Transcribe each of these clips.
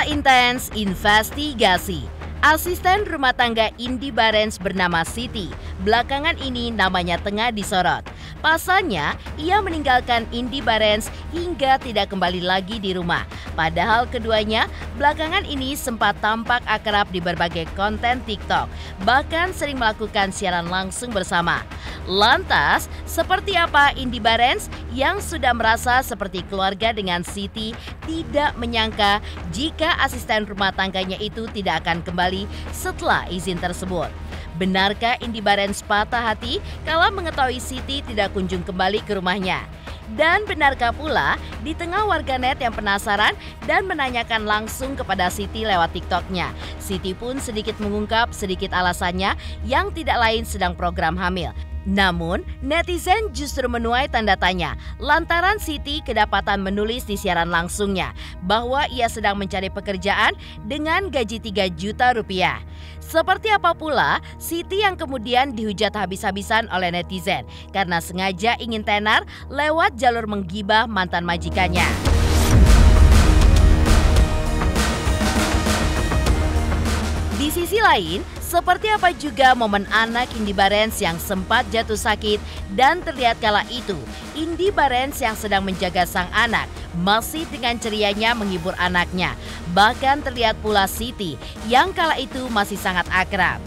Masa intens investigasi. Asisten rumah tangga Indy Barens bernama Siti, belakangan ini namanya tengah disorot. Pasalnya, ia meninggalkan Indy Barens hingga tidak kembali lagi di rumah. Padahal keduanya belakangan ini sempat tampak akrab di berbagai konten TikTok, bahkan sering melakukan siaran langsung bersama. Lantas, seperti apa Indy Barens yang sudah merasa seperti keluarga dengan Siti tidak menyangka jika asisten rumah tangganya itu tidak akan kembali setelah izin tersebut? Benarkah Indy Barens patah hati kala mengetahui Siti tidak kunjung kembali ke rumahnya? Dan benarkah pula di tengah warganet yang penasaran dan menanyakan langsung kepada Siti lewat TikToknya, Siti pun sedikit mengungkap sedikit alasannya yang tidak lain sedang program hamil. Namun, netizen justru menuai tanda tanya lantaran Siti kedapatan menulis di siaran langsungnya bahwa ia sedang mencari pekerjaan dengan gaji 3 juta rupiah. Seperti apa pula Siti yang kemudian dihujat habis-habisan oleh netizen karena sengaja ingin tenar lewat jalur menggibah mantan majikannya. Di sisi lain, seperti apa juga momen anak Indy Barens yang sempat jatuh sakit dan terlihat kala itu Indy Barens yang sedang menjaga sang anak masih dengan cerianya menghibur anaknya. Bahkan terlihat pula Siti yang kala itu masih sangat akrab.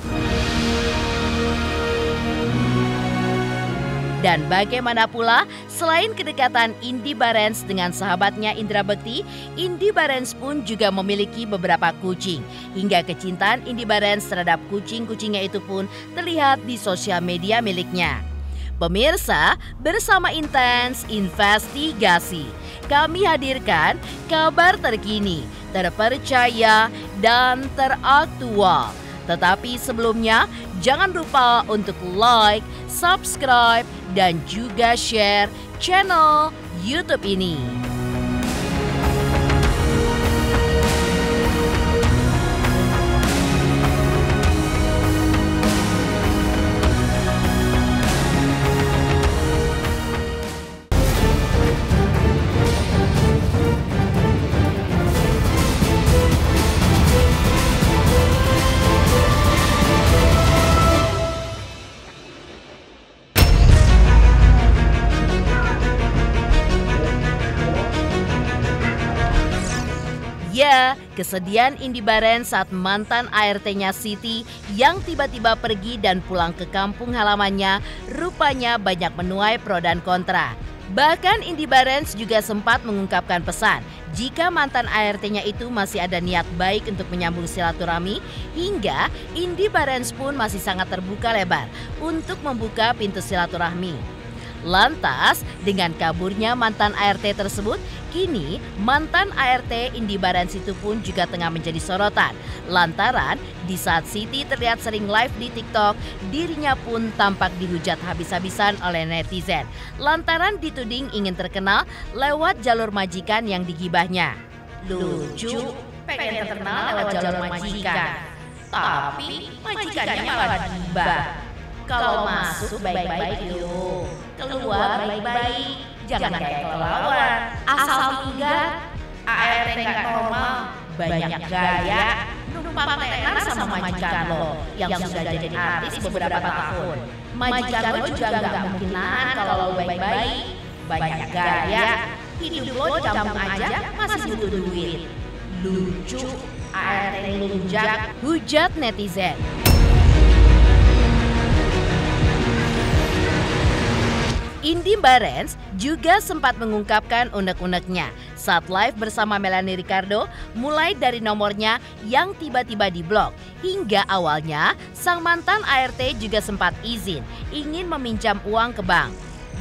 Dan bagaimana pula, selain kedekatan Indy Barens dengan sahabatnya Indra Bekti, Indy Barens pun juga memiliki beberapa kucing. Hingga kecintaan Indy Barens terhadap kucing-kucingnya itu pun terlihat di sosial media miliknya. Pemirsa, bersama Intens Investigasi, kami hadirkan kabar terkini, terpercaya, dan teraktual. Tetapi sebelumnya, jangan lupa untuk like, subscribe, dan juga share channel YouTube ini. Ya, kesedihan Indy Barens saat mantan ART-nya Siti yang tiba-tiba pergi dan pulang ke kampung halamannya rupanya banyak menuai pro dan kontra. Bahkan Indy Barens juga sempat mengungkapkan pesan jika mantan ART-nya itu masih ada niat baik untuk menyambung silaturahmi, hingga Indy Barens pun masih sangat terbuka lebar untuk membuka pintu silaturahmi. Lantas, dengan kaburnya mantan ART tersebut, kini mantan ART Indy Barens itu pun juga tengah menjadi sorotan. Lantaran di saat Siti terlihat sering live di TikTok, dirinya pun tampak dihujat habis-habisan oleh netizen. Lantaran dituding ingin terkenal lewat jalur majikan yang digibahnya. Lucu, pengen terkenal lewat jalur majikan, tapi majikannya malah gibah. Kalau masuk baik-baik yuk, keluar baik-baik, jangan kayak kelelawar, asal minggat, ART nggak normal, banyak gaya, numpang tenar sama majikan lo yang sudah jadi artis beberapa tahun. Majikan lo juga nggak mungkin nahan kalau lo baik-baik, banyak gaya, hidup lo di kampung aja masih butuh duit. Lucu, ART lunjak, hujat netizen. Indy Barens juga sempat mengungkapkan unek-uneknya saat live bersama Melanie Ricardo, mulai dari nomornya yang tiba-tiba diblok, hingga awalnya sang mantan ART juga sempat izin ingin meminjam uang ke bank.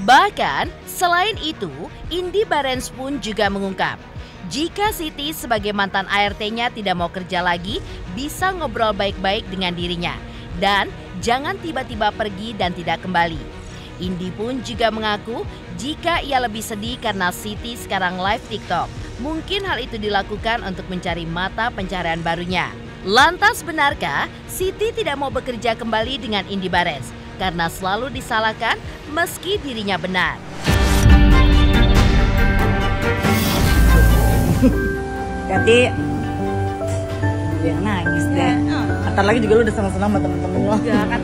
Bahkan selain itu, Indy Barens pun juga mengungkap jika Siti sebagai mantan ART-nya tidak mau kerja lagi, bisa ngobrol baik-baik dengan dirinya dan jangan tiba-tiba pergi dan tidak kembali. Indy pun juga mengaku jika ia lebih sedih karena Siti sekarang live TikTok. Mungkin hal itu dilakukan untuk mencari mata pencaharian barunya. Lantas benarkah Siti tidak mau bekerja kembali dengan Indy Barens karena selalu disalahkan meski dirinya benar? Jadi yang nangis deh. Ntar lagi juga lu udah senang-senang sama temen-temen lo. Ya kan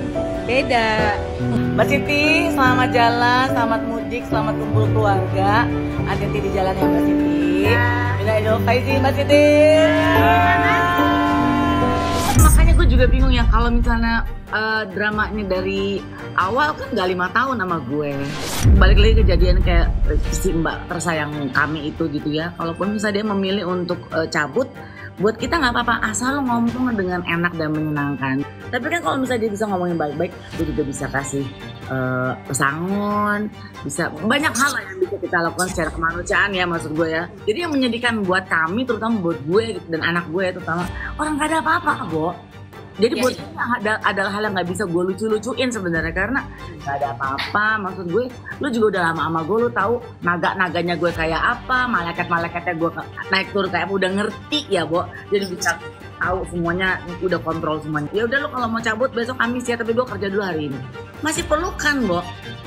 beda. Mbak Siti, selamat jalan, selamat mudik, selamat kumpul keluarga. Hati-hati di jalan ya Mbak Siti. Bila Idul Faizi Mbak Siti. Makanya gue juga bingung ya kalau misalnya dramanya dari awal kan gak 5 tahun sama gue. Balik lagi kejadian kayak si mbak tersayang kami itu gitu ya. Kalaupun misalnya dia memilih untuk cabut, buat kita nggak apa-apa asal lo ngomong dengan enak dan menyenangkan. Tapi kan kalau misalnya dia bisa ngomongin baik-baik, gue juga bisa kasih pesangon, bisa banyak hal lah yang bisa kita lakukan secara kemanusiaan ya maksud gue ya. Jadi yang menyedihkan buat kami, terutama buat gue dan anak gue terutama, orang gak ada apa-apa Bo. Jadi buat gue adalah hal yang gak bisa gue lucu-lucuin sebenarnya karena gak ada apa-apa. Maksud gue, lu juga udah lama sama gue, lu tahu naga-naganya gue kayak apa, malaikat-malaikatnya gue naik turun kayak udah ngerti ya Bo. Jadi bisa tahu semuanya, udah kontrol semuanya. Ya udah lu kalau mau cabut besok Kamis ya, tapi gue kerja dulu hari ini. Masih perlu kan Bo?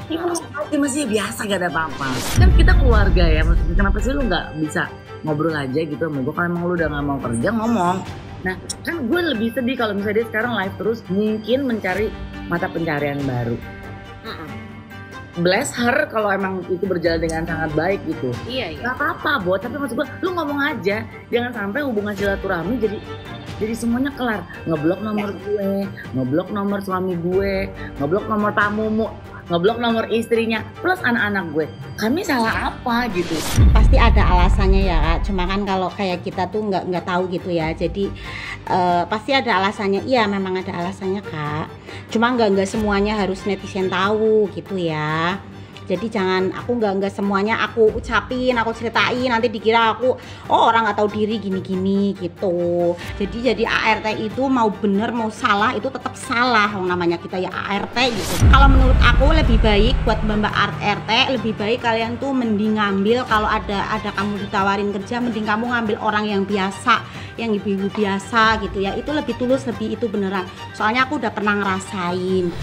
Ini masih biasa gak ada apa-apa. Kan kita keluarga ya, maksudnya kenapa sih lu gak bisa ngobrol aja gitu sama gue? Kalau emang lu udah gak mau kerja ngomong. Nah, kan gue lebih sedih kalau misalnya dia sekarang live terus mungkin mencari mata pencarian baru. Bless her kalau emang itu berjalan dengan sangat baik gitu. Iya. Gak apa-apa, Bo. Tapi maksud gue, lu ngomong aja. Jangan sampai hubungan silaturahmi jadi semuanya kelar. Ngeblok nomor gue, ngeblok nomor suami gue, ngeblok nomor pamumu, ngeblok nomor istrinya, plus anak-anak gue. Kami salah apa gitu? Pasti ada alasannya ya Kak, cuma kan kalau kayak kita tuh nggak tahu gitu ya. Jadi pasti ada alasannya. Iya memang ada alasannya Kak, cuma nggak semuanya harus netizen tahu gitu ya. Jadi jangan, aku nggak semuanya aku ucapin, aku ceritain, nanti dikira aku orang nggak tahu diri gini-gini gitu. Jadi ART itu mau bener mau salah itu tetap salah, namanya kita ya ART gitu. Kalau menurut aku lebih baik buat mbak RT, lebih baik kalian tuh mending ngambil, kalau ada kamu ditawarin kerja, mending kamu ngambil orang yang biasa, yang ibu-ibu biasa gitu ya. Itu lebih tulus, lebih itu beneran. Soalnya aku udah pernah ngerasain.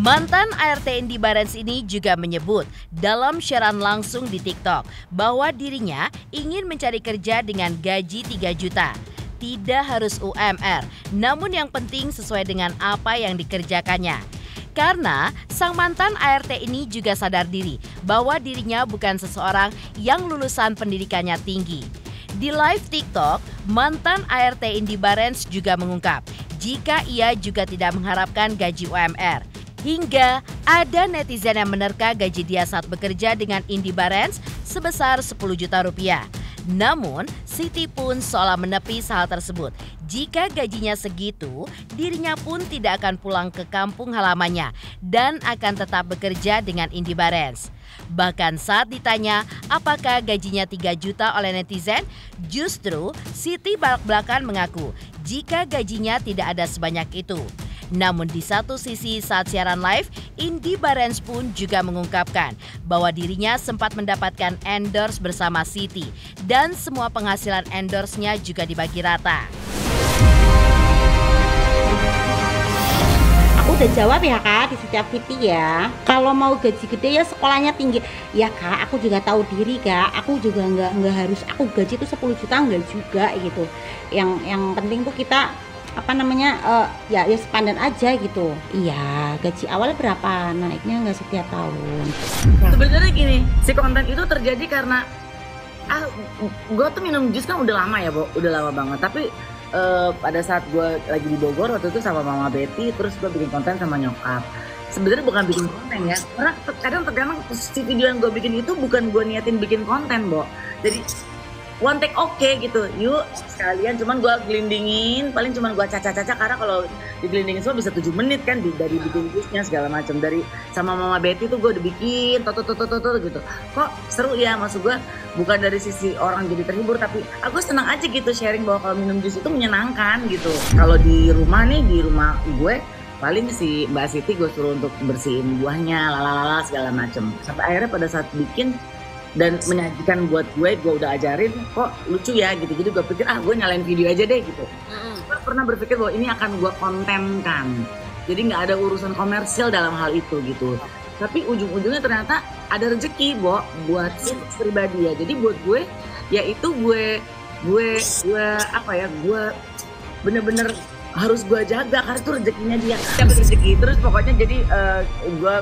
Mantan ART Indy Barens ini juga menyebut dalam siaran langsung di TikTok bahwa dirinya ingin mencari kerja dengan gaji 3 juta. Tidak harus UMR, namun yang penting sesuai dengan apa yang dikerjakannya. Karena sang mantan ART ini juga sadar diri bahwa dirinya bukan seseorang yang lulusan pendidikannya tinggi. Di live TikTok, mantan ART Indy Barens juga mengungkap jika ia juga tidak mengharapkan gaji UMR. Hingga ada netizen yang menerka gaji dia saat bekerja dengan Indy Barens sebesar 10 juta rupiah. Namun, Siti pun seolah menepis hal tersebut. Jika gajinya segitu, dirinya pun tidak akan pulang ke kampung halamannya dan akan tetap bekerja dengan Indy Barens. Bahkan saat ditanya apakah gajinya 3 juta oleh netizen, justru Siti belak-belakan mengaku jika gajinya tidak ada sebanyak itu. Namun di satu sisi saat siaran live, Indy Barens pun juga mengungkapkan bahwa dirinya sempat mendapatkan endorse bersama Siti dan semua penghasilan endorse-nya juga dibagi rata. Aku udah jawab ya Kak di setiap VT ya. Kalau mau gaji gede ya sekolahnya tinggi. Ya Kak, aku juga tahu diri Kak. Aku juga nggak harus aku gaji itu 10 juta enggak juga gitu. Yang penting tuh kita ya sepandan aja gitu. Iya, gaji awal berapa, naiknya nggak setiap tahun. Sebenarnya gini, si konten itu terjadi karena gue tuh minum jus kan udah lama ya Bo, udah lama banget. Tapi pada saat gue lagi di Bogor waktu itu sama Mama Betty, terus gue bikin konten sama nyokap. Sebenarnya bukan bikin konten ya, karena kadang si video yang gue bikin itu bukan gue niatin bikin konten Bo. Jadi one take gitu, yuk sekalian cuman gue gelindingin, paling cuman gue caca-caca karena kalau digelindingin semua bisa 7 menit kan dari bikin jusnya segala macam. Dari sama Mama Betty tuh gue udah bikin toto gitu. Kok seru ya, maksud gue bukan dari sisi orang jadi terhibur, tapi aku senang aja gitu sharing bahwa kalau minum jus itu menyenangkan gitu. Kalau di rumah gue paling si Mbak Siti gue suruh untuk bersihin buahnya, lalala segala macam. Sampai akhirnya pada saat bikin dan menyajikan buat gue udah ajarin kok lucu ya gitu. Jadi gue pikir gue nyalain video aja deh gitu. Gue pernah berpikir bahwa ini akan gue kontenkan. Jadi nggak ada urusan komersial dalam hal itu gitu. tapi ujung-ujungnya ternyata ada rezeki buat si pribadi ya. Jadi buat gue ya itu gue bener-bener harus gue jaga karena itu rezekinya dia dapat rezeki. Terus pokoknya jadi gue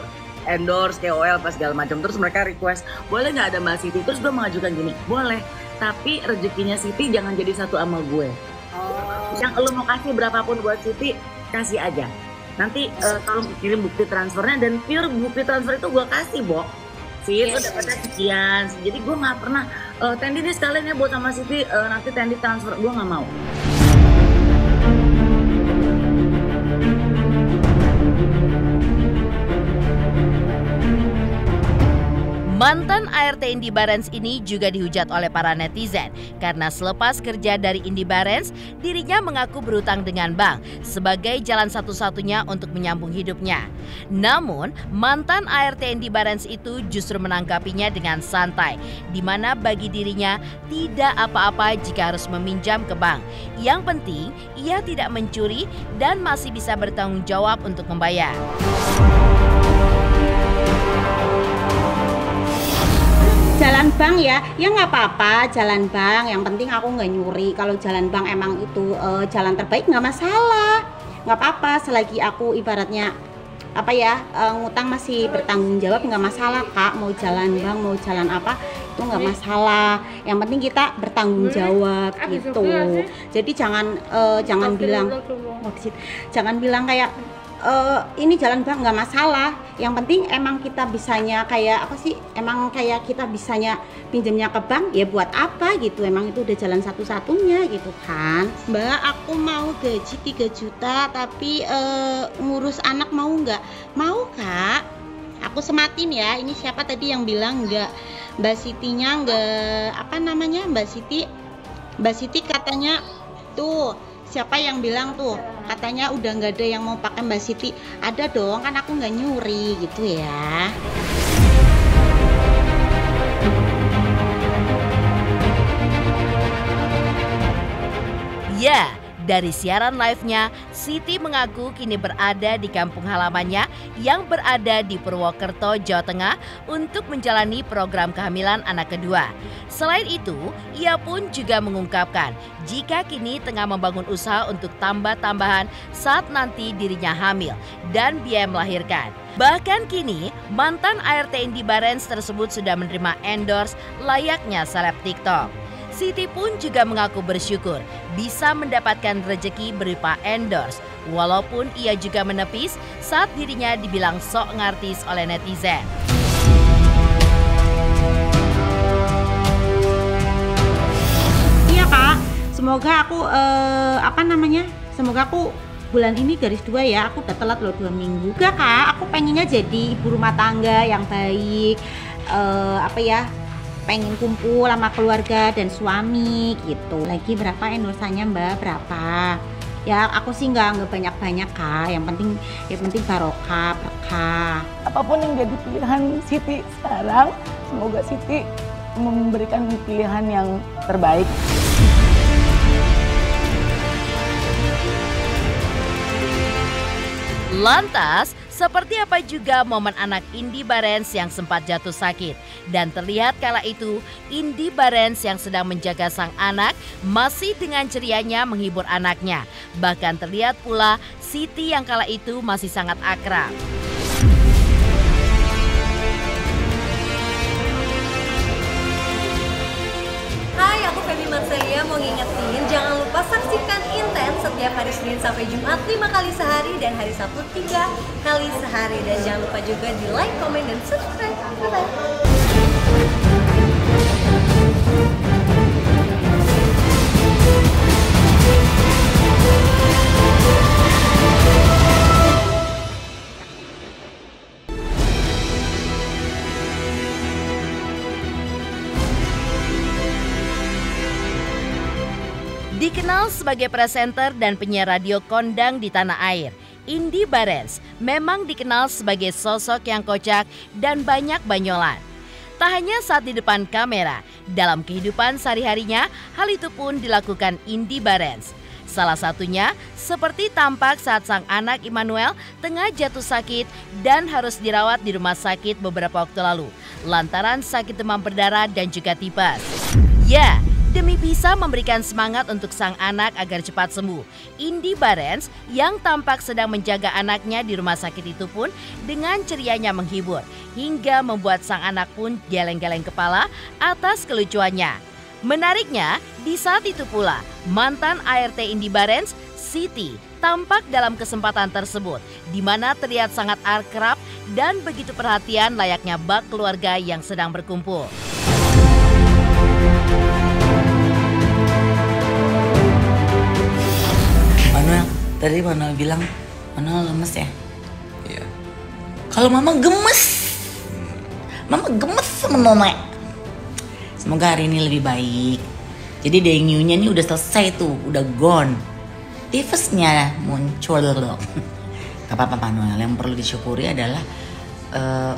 endorse KOL pas segala macam. Terus mereka request boleh nggak ada Mbak Siti, terus gue mengajukan gini, boleh, tapi rezekinya Siti jangan jadi satu sama gue. Yang lo mau kasih berapapun buat Siti kasih aja, nanti tolong kirim bukti transfernya, dan pure bukti transfer itu gue kasih Siti itu dapatnya sekian. Jadi gue nggak pernah Tendi nih sekalian ya buat sama Siti, nanti Tendi transfer, gue nggak mau. Mantan ART Indy Barens ini juga dihujat oleh para netizen karena selepas kerja dari Indy Barens, dirinya mengaku berutang dengan bank sebagai jalan satu-satunya untuk menyambung hidupnya. Namun, mantan ART Indy Barens itu justru menanggapinya dengan santai, di mana bagi dirinya tidak apa-apa jika harus meminjam ke bank. Yang penting, ia tidak mencuri dan masih bisa bertanggung jawab untuk membayar. Jalan bank ya nggak apa-apa, jalan bank, yang penting aku nggak nyuri. Kalau jalan bank emang itu jalan terbaik nggak masalah, nggak apa-apa selagi aku ibaratnya ngutang masih bertanggung jawab, nggak masalah Kak. Mau jalan bank mau jalan apa itu nggak masalah, yang penting kita bertanggung jawab gitu. Jadi jangan bilang kayak ini jalan bank nggak masalah, yang penting emang kita bisanya emang kita bisanya pinjamnya ke bank ya buat apa gitu, emang itu udah jalan satu-satunya gitu kan. Mbak, aku mau gaji 3 juta tapi ngurus anak mau nggak? Mau Kak, aku sematin ya. Ini siapa tadi yang bilang nggak? Mbak Sitinya nggak, Mbak Siti katanya tuh, siapa yang bilang tuh katanya udah nggak ada yang mau pakai Mbak Siti. Ada dong, kan aku nggak nyuri gitu ya. Ya, dari siaran live-nya, Siti mengaku kini berada di kampung halamannya yang berada di Purwokerto, Jawa Tengah untuk menjalani program kehamilan anak kedua. Selain itu, ia pun juga mengungkapkan jika kini tengah membangun usaha untuk tambah-tambahan saat nanti dirinya hamil dan biaya melahirkan. Bahkan kini, mantan ART Indy Barens tersebut sudah menerima endorse layaknya seleb TikTok. Siti pun juga mengaku bersyukur bisa mendapatkan rezeki berupa endorse, walaupun ia juga menepis saat dirinya dibilang sok ngartis oleh netizen. Iya Kak, semoga aku semoga aku bulan ini garis 2 ya. Aku udah telat loh 2 minggu. Gak Kak, aku pengennya jadi ibu rumah tangga yang baik, pengen kumpul sama keluarga dan suami gitu. Lagi berapa endorsannya Mbak? Berapa? Ya aku sih nggak banyak-banyak Kak. Yang penting barokah, berkah. Apapun yang jadi pilihan Siti sekarang, semoga Siti memberikan pilihan yang terbaik. Lantas, seperti apa juga momen anak Indy Barens yang sempat jatuh sakit? Dan terlihat kala itu, Indy Barens yang sedang menjaga sang anak masih dengan cerianya menghibur anaknya. Bahkan terlihat pula Siti yang kala itu masih sangat akrab. Hai, aku Feby Marcelia mau ngingetin jangan lupa saksikan Intens setiap hari Senin sampai Jumat 5 kali sehari dan hari Sabtu 3 kali sehari. Dan jangan lupa juga di like, komen, dan subscribe. Bye-bye. Dikenal sebagai presenter dan penyiar radio kondang di tanah air, Indy Barens memang dikenal sebagai sosok yang kocak dan banyak banyolan. Tak hanya saat di depan kamera, dalam kehidupan sehari-harinya hal itu pun dilakukan Indy Barens. Salah satunya seperti tampak saat sang anak Immanuel tengah jatuh sakit dan harus dirawat di rumah sakit beberapa waktu lalu lantaran sakit demam berdarah dan juga tipes. Ya, demi bisa memberikan semangat untuk sang anak agar cepat sembuh, Indy Barens yang tampak sedang menjaga anaknya di rumah sakit itu pun dengan cerianya menghibur hingga membuat sang anak pun geleng-geleng kepala atas kelucuannya. Menariknya, di saat itu pula mantan ART Indy Barens, Siti, tampak dalam kesempatan tersebut di mana terlihat sangat akrab dan begitu perhatian layaknya bak keluarga yang sedang berkumpul. Manuel, tadi Manuel bilang Manuel lemes ya? Iya. Kalau Mama gemes. Mama gemes sama Mama. Semoga hari ini lebih baik. Jadi dengue-nya nih udah selesai tuh, udah gone. Tifusnya muncul loh. Gak apa-apa Manuel, yang perlu disyukuri adalah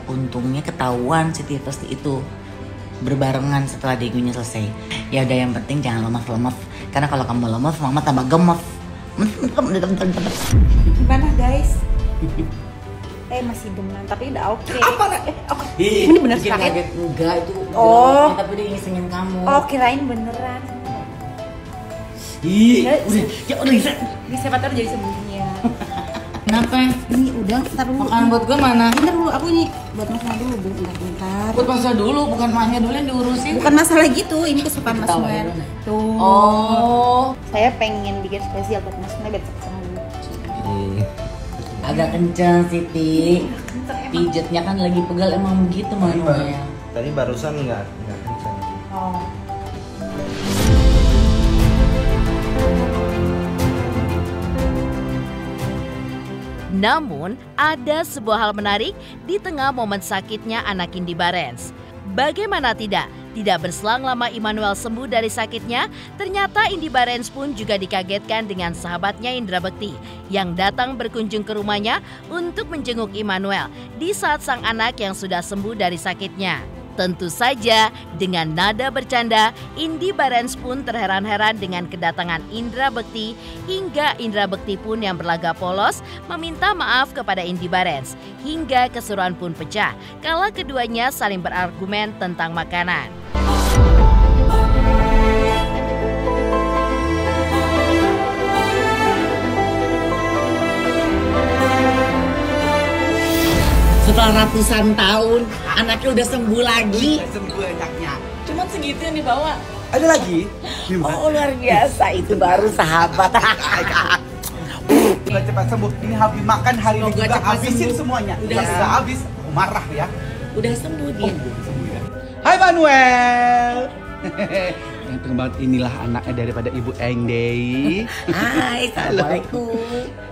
untungnya ketahuan si tifus itu berbarengan setelah dengue-nya selesai. Ya udah, yang penting jangan lemes-lemes. Karena kalau kamu lemes, Mama tambah gemes. Gimana guys? Masih demam tapi udah oke. Ini bener sakit? Enggak, itu Oh. tapi dia ngisengin kamu. Oh, kirain beneran. Udah. Ini siapa tahu jadi sembuhnya. Kenapa? Ini udah, ntar dulu. Makanan buat gue mana? Bentar dulu, aku nih buat masalah dulu, bentar. Buat masa dulu, bukan mahnya dulu yang diurusin. Bukan masalah gitu, ini kesukaan Mas Tahu Noel. ya, Dona? Tuh. Oh, Saya pengen bikin spesial buat Mas Noel biar seneng. agak kenceng Siti. Pijetnya kan lagi pegal, emang begitu Manuel. Tadi barusan nggak kencang. Oh. Namun, ada sebuah hal menarik di tengah momen sakitnya anak Indy Barens. Bagaimana tidak berselang lama Immanuel sembuh dari sakitnya, ternyata Indy Barens pun juga dikagetkan dengan sahabatnya Indra Bekti yang datang berkunjung ke rumahnya untuk menjenguk Immanuel di saat sang anak yang sudah sembuh dari sakitnya. Tentu saja dengan nada bercanda, Indy Barens pun terheran-heran dengan kedatangan Indra Bekti hingga Indra Bekti pun yang berlagak polos meminta maaf kepada Indy Barens hingga keseruan pun pecah kala keduanya saling berargumen tentang makanan. Setelah ratusan tahun, anaknya udah sembuh lagi. Sembuh anaknya. Cuman segitu yang dibawa. Ada lagi? Oh, luar biasa, itu baru sahabat. Udah cepat sembuh. Ini habis makan hari ini Semoga juga cepat habisin sembuh. semuanya. Udah. Kalau sudah habis, aku marah ya. Udah sembuh dia. Hai Manuel. Yang banget inilah anaknya daripada Ibu Ende. Hai, assalamualaikum.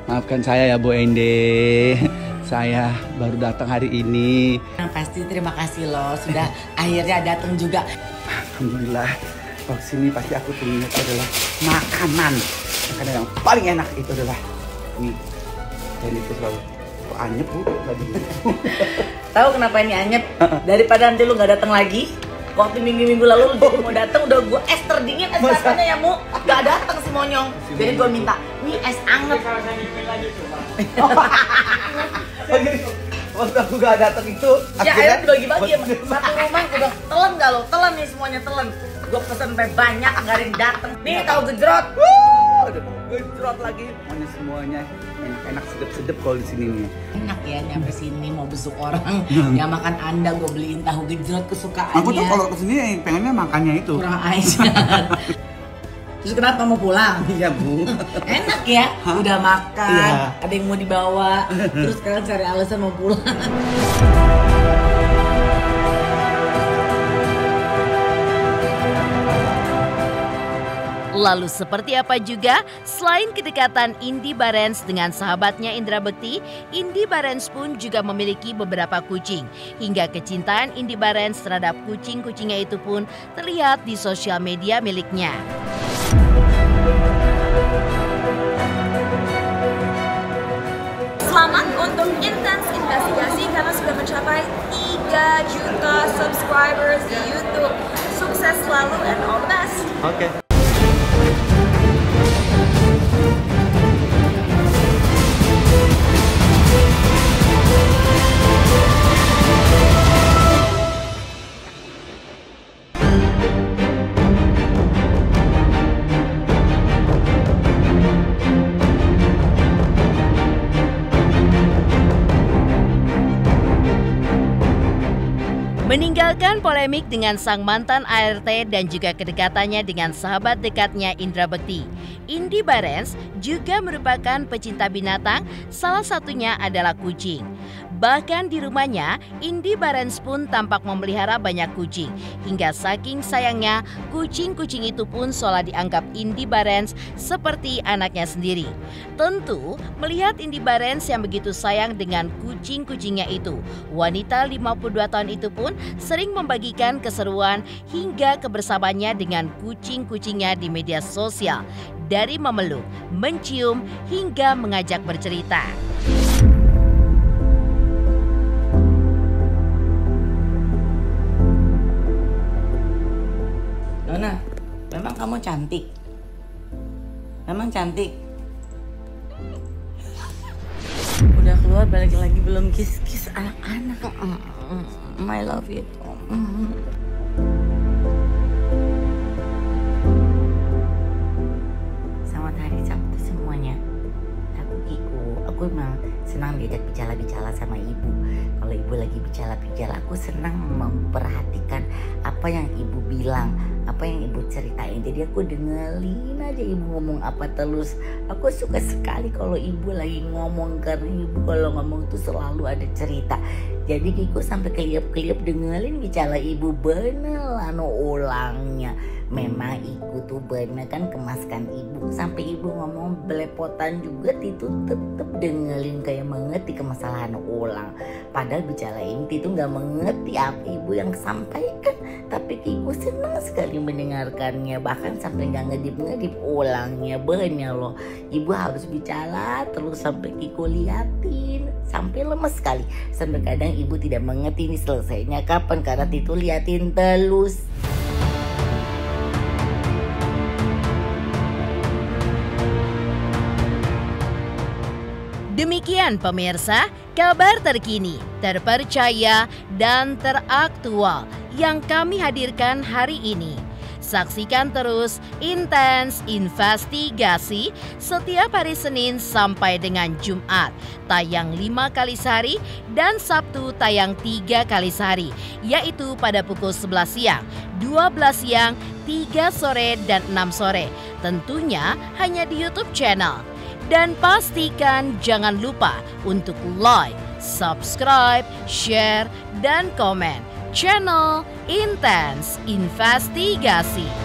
Maafkan saya ya Bu Ende. Saya baru datang hari ini. Pasti terima kasih loh, sudah akhirnya datang juga. Alhamdulillah. Kalau sini pasti aku teringat adalah makanan. Makanan yang paling enak itu adalah mie. Dan itu selalu anyep Bu tadi. Tahu kenapa ini anyep? Daripada nanti lu nggak datang lagi. Waktu minggu-minggu lalu lu juga mau datang, udah gua es terdingin, es rasanya ya Mu. Nggak datang si Monyong. Jadi gua minta, nih es anget. Oh jadi waktu aku gak datang itu Ya akhirnya dibagi-bagi ya, satu rumah gua bilang, telan gak lo? Telan nih semuanya, telan. Gua pesen sampai banyak, nggak ada yang datang. Nih tahu gejrot. Udah gejrot lagi. Semuanya enak-enak sedep-sedep kalau di sini nih. Enak ya nyampe sini mau besuk orang, ya makan Anda gua beliin tahu gejrot kesukaannya. Aku tuh kalau kesini pengennya makannya itu. kurang ajar. Terus kenapa mau pulang? Iya Bu. Enak ya, udah makan, Iya. ada yang mau dibawa, terus sekarang cari alasan mau pulang. Lalu seperti apa juga selain kedekatan Indy Barens dengan sahabatnya Indra Bekti, Indy Barens pun juga memiliki beberapa kucing. Hingga kecintaan Indy Barens terhadap kucing-kucingnya itu pun terlihat di sosial media miliknya. Selamat untuk Intens Investigasi karena sudah mencapai 3 juta subscribers di YouTube. Sukses selalu and all the best. Oke. Meninggalkan polemik dengan sang mantan ART dan juga kedekatannya dengan sahabat dekatnya Indra Bekti, Indy Barens juga merupakan pecinta binatang, salah satunya adalah kucing. Bahkan di rumahnya, Indy Barens pun tampak memelihara banyak kucing. Hingga saking sayangnya, kucing-kucing itu pun seolah dianggap Indy Barens seperti anaknya sendiri. Tentu, melihat Indy Barens yang begitu sayang dengan kucing-kucingnya itu, wanita 52 tahun itu pun sering membagikan keseruan hingga kebersamaannya dengan kucing-kucingnya di media sosial. Dari memeluk, mencium, hingga mengajak bercerita. Nona, memang kamu cantik. Memang cantik. Udah keluar balik lagi belum kiss anak-anak. I love you. Selamat hari Sabtu semuanya. Aku Kiko. Aku memang senang diajak bicara-bicara sama ibu. Kalau ibu lagi bicara-bicara, aku senang memperhatikan apa yang ibu bilang, apa yang ibu ceritain. Jadi aku dengerin aja ibu ngomong apa terus. Aku suka sekali kalau ibu lagi ngomong, karena ibu kalau ngomong itu selalu ada cerita. Jadi Kiko sampai keliap-keliap dengerin bicara ibu, bener anu ulangnya. Memang iku tuh bener kan kemaskan ibu, sampai ibu ngomong belepotan juga itu tetep dengerin kayak mengerti kemasalahan ulang. Padahal bicara inti itu nggak mengerti apa ibu yang sampaikan, tapi Kiko senang sekali mendengarkannya, bahkan sampai nggak ngedip-ngedip ulangnya. Bener loh, ibu harus bicara terus sampai Kiko liatin, sampai lemes sekali, sampai kadang ibu tidak mengerti ini selesainya kapan karena itu liatin terus. Demikian pemirsa, kabar terkini, terpercaya, dan teraktual yang kami hadirkan hari ini. Saksikan terus Intens Investigasi setiap hari Senin sampai dengan Jumat, tayang 5 kali sehari dan Sabtu tayang 3 kali sehari, yaitu pada pukul 11 siang, 12 siang, 3 sore, dan 6 sore. Tentunya hanya di YouTube channel. Dan pastikan jangan lupa untuk like, subscribe, share, dan komen channel Intens Investigasi.